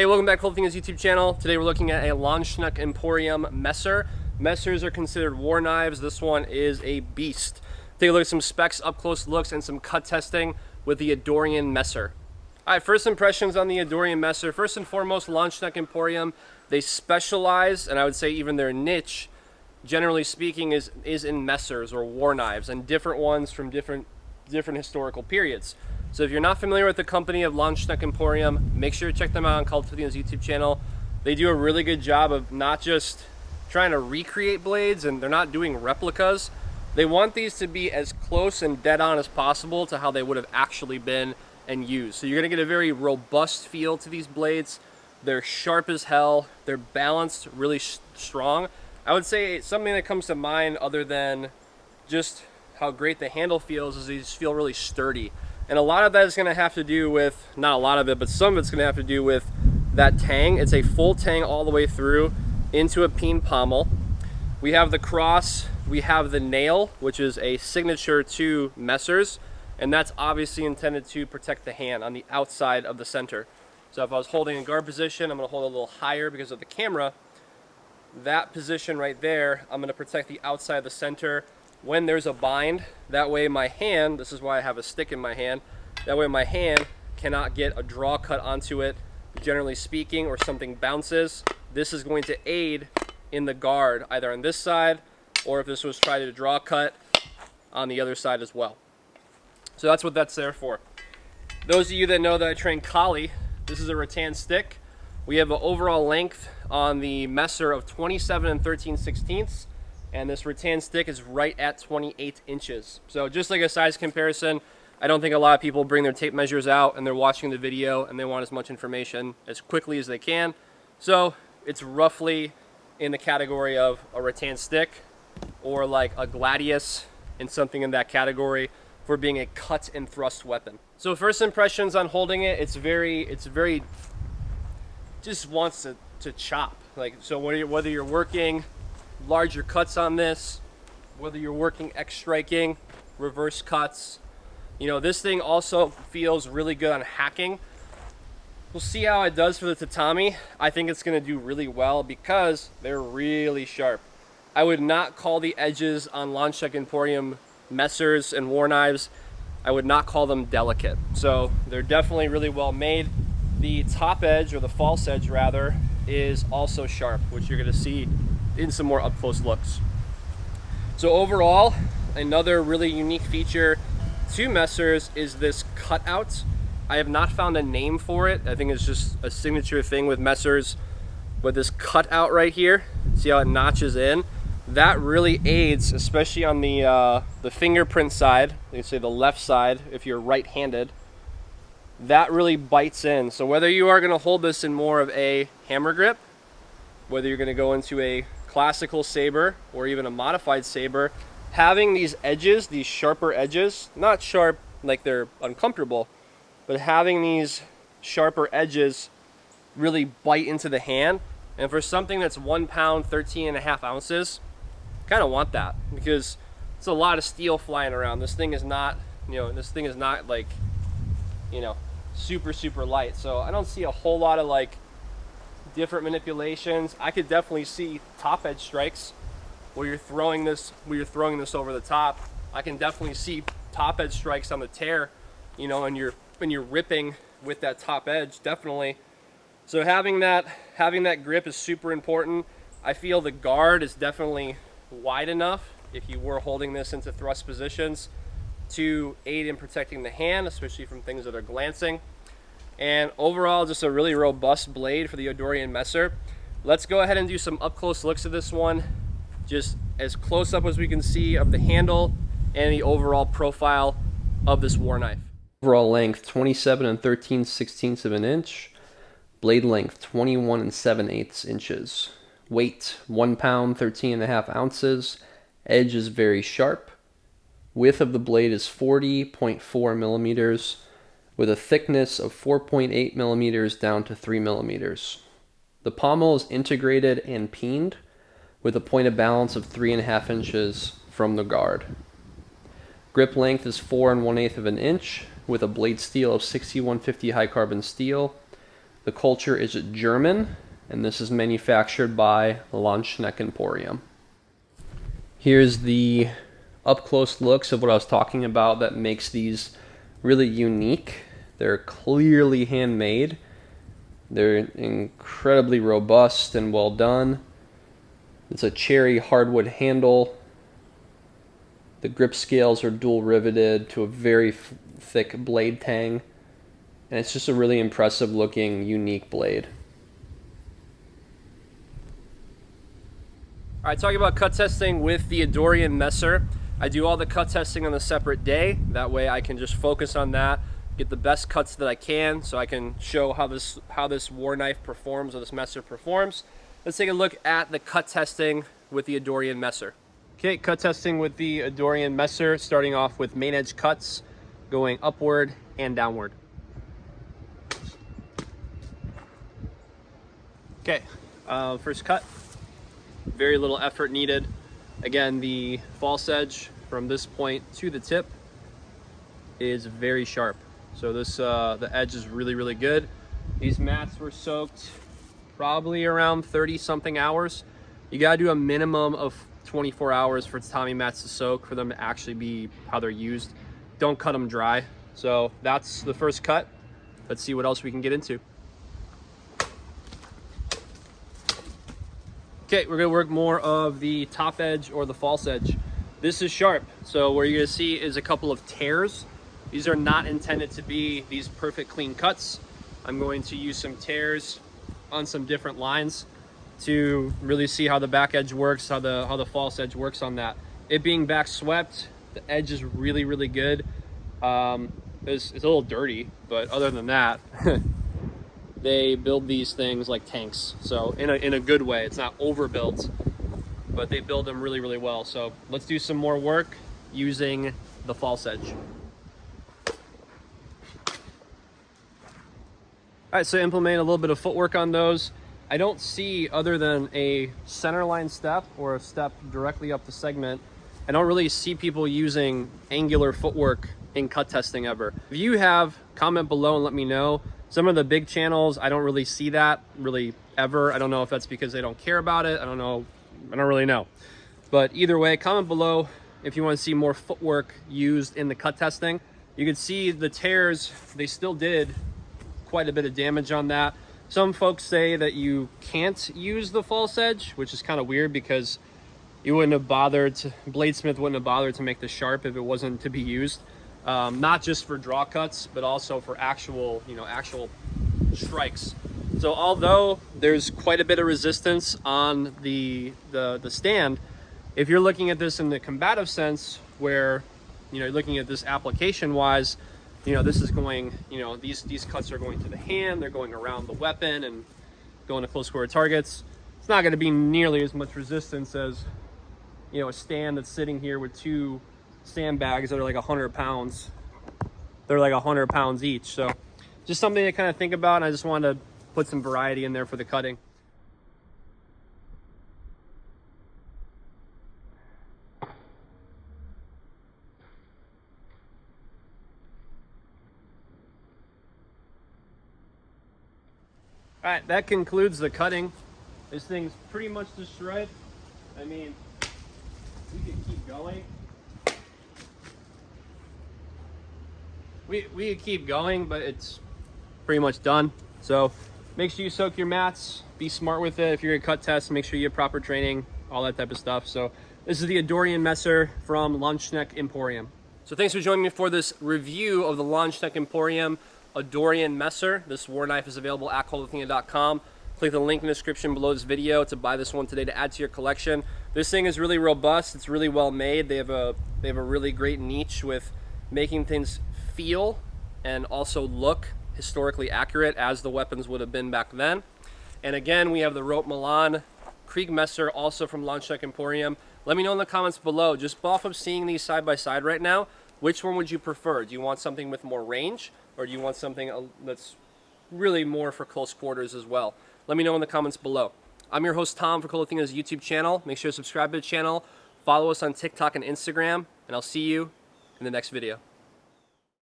Hey, welcome back to Kult of Athena's YouTube channel. Today we're looking at a Landsknecht Emporium messer. Messers are considered war knives. This one is a beast. Take a look at some specs, up close looks, and some cut testing with the Adorian messer. Alright, first impressions on the Adorian messer. First and foremost, Landsknecht Emporium, they specialize, and I would say even their niche, generally speaking, is in messers or war knives, and different ones from different historical periods. So if you're not familiar with the company of Landsknecht Emporium, make sure to check them out on Kult of Athena's YouTube channel. They do a really good job of not just trying to recreate blades, and they're not doing replicas. They want these to be as close and dead on as possible to how they would have actually been and used. So you're gonna get a very robust feel to these blades. They're sharp as hell. They're balanced, really strong. I would say something that comes to mind other than just how great the handle feels is these feel really sturdy. And a lot of that is going to have to do with, not a lot of it, but some of it's going to have to do with that tang. It's a full tang all the way through into a peen pommel. We have the cross, we have the nail, which is a signature to messers, and that's obviously intended to protect the hand on the outside of the center. So if I was holding in guard position, I'm going to hold a little higher because of the camera. That position right there, I'm going to protect the outside of the center. When there's a bind, that way my hand, this is why I have a stick in my hand, that way my hand cannot get a draw cut onto it, generally speaking, or something bounces. This is going to aid in the guard, either on this side, or if this was tried to draw cut, on the other side as well. So that's what that's there for. Those of you that know that I train Kali, this is a rattan stick. We have an overall length on the messer of 27 and 13/16. And this rattan stick is right at 28 inches. So just like a size comparison, I don't think a lot of people bring their tape measures out and they're watching the video and they want as much information as quickly as they can. So it's roughly in the category of a rattan stick or like a gladius and something in that category for being a cut and thrust weapon. So first impressions on holding it, it's very just wants to chop. Like, so whether you're working larger cuts on this, whether you're working X striking, reverse cuts, you know, this thing also feels really good on hacking. We'll see how it does for the tatami. I think it's going to do really well because they're really sharp. I would not call the edges on Landsknecht Emporium messers and war knives, I would not call them delicate. So they're definitely really well made. The top edge, or the false edge rather, is also sharp, which you're going to see in some more up close looks. So overall, another really unique feature to messers is this cutout. I have not found a name for it. I think it's just a signature thing with messers, but this cutout right here, see how it notches in? That really aids, especially on the fingerprint side, you can say the left side if you're right-handed. That really bites in. So whether you are going to hold this in more of a hammer grip, whether you're going to go into a classical saber or even a modified saber, having these edges, these sharper edges, not sharp like they're uncomfortable, but having these sharper edges really bite into the hand. And for something that's 1 pound, 13.5 ounces, kind of want that because it's a lot of steel flying around. This thing is not, this thing is not like, super light. So I don't see a whole lot of like different manipulations. I could definitely see top edge strikes where you're throwing this over the top. I can definitely see top edge strikes on the tear, and you're ripping with that top edge, definitely. So having that grip is super important. I feel the guard is definitely wide enough if you were holding this into thrust positions to aid in protecting the hand, especially from things that are glancing. And overall, just a really robust blade for the Adorian messer. Let's go ahead and do some up close looks of this one, just as close up as we can see of the handle and the overall profile of this war knife. Overall length 27 and 13/16 of an inch, blade length 21 and 7/8 inches, weight 1 pound 13.5 ounces, edge is very sharp, width of the blade is 40.4 millimeters, with a thickness of 4.8 millimeters down to 3 millimeters. The pommel is integrated and peened with a point of balance of 3.5 inches from the guard. Grip length is 4 1/8 of an inch with a blade steel of 6150 high carbon steel. The culture is German, and this is manufactured by Landsknecht Emporium. Here's the up-close looks of what I was talking about that makes these really unique. They're clearly handmade. They're incredibly robust and well done. It's a cherry hardwood handle. The grip scales are dual riveted to a very thick blade tang. And it's just a really impressive looking, unique blade. All right, talking about cut testing with the Adorian Messer. I do all the cut testing on a separate day. That way I can just focus on that, get the best cuts that I can, so I can show how this war knife performs, or this Messer performs. Let's take a look at the cut testing with the Adorian Messer. Okay, cut testing with the Adorian Messer, starting off with main edge cuts, going upward and downward. Okay, first cut. Very little effort needed. Again, the false edge from this point to the tip is very sharp. So this the edge is really good. These mats were soaked probably around 30 something hours. You gotta do a minimum of 24 hours for tatami mats to soak for them to actually be how they're used. Don't cut them dry. So that's the first cut. Let's see what else we can get into. Okay, we're gonna work more of the top edge or the false edge. This is sharp, so what you're gonna see is a couple of tears. These are not intended to be these perfect clean cuts. I'm going to use some tears on some different lines to really see how the back edge works, how the false edge works on that. It being back swept, the edge is really good. It's a little dirty, but other than that, they build these things like tanks. So in a good way, it's not overbuilt, but they build them really well. So let's do some more work using the false edge. All right, so implement a little bit of footwork on those. I don't see, other than a center line step or a step directly up the segment, I don't really see people using angular footwork in cut testing ever. If you have, comment below and let me know. Some of the big channels, I don't really see that really ever. I don't know if that's because they don't care about it. I don't know. I don't really know. But either way, comment below if you want to see more footwork used in the cut testing. You can see the tears, they still did quite a bit of damage on that. Some folks say that you can't use the false edge, which is kind of weird because you wouldn't have bothered to, bladesmith wouldn't have bothered to make this sharp if it wasn't to be used. Not just for draw cuts, but also for actual, actual strikes. So although there's quite a bit of resistance on the stand, if you're looking at this in the combative sense, where you're looking at this application wise, this is going, these cuts are going to the hand, they're going around the weapon and going to close quarter targets. It's not going to be nearly as much resistance as a stand that's sitting here with two sandbags that are like 100 pounds. They're like 100 pounds each. So just something to kind of think about. And I just wanted to put some variety in there for the cutting. All right, that concludes the cutting. This thing's pretty much destroyed. I mean, we could keep going. We could keep going, but it's pretty much done. So make sure you soak your mats, be smart with it. If you're gonna cut test, make sure you have proper training, all that type of stuff. So this is the Adorian Messer from Landsknecht Emporium. So thanks for joining me for this review of the Landsknecht Emporium Adorian Messer. This war knife is available at closeup.com. Click the link in the description below this video to buy this one today to add to your collection. This thing is really robust. It's really well made. They have a really great niche with making things feel and also look historically accurate as the weapons would have been back then. And again, we have the Rote Milan Kriegmesser, also from Landsknecht Emporium. Let me know in the comments below, just off of seeing these side by side right now, which one would you prefer? Do you want something with more range, or do you want something that's really more for close quarters as well? Let me know in the comments below. I'm your host, Tom, for Kult of Athena's YouTube channel. Make sure to subscribe to the channel, follow us on TikTok and Instagram, and I'll see you in the next video.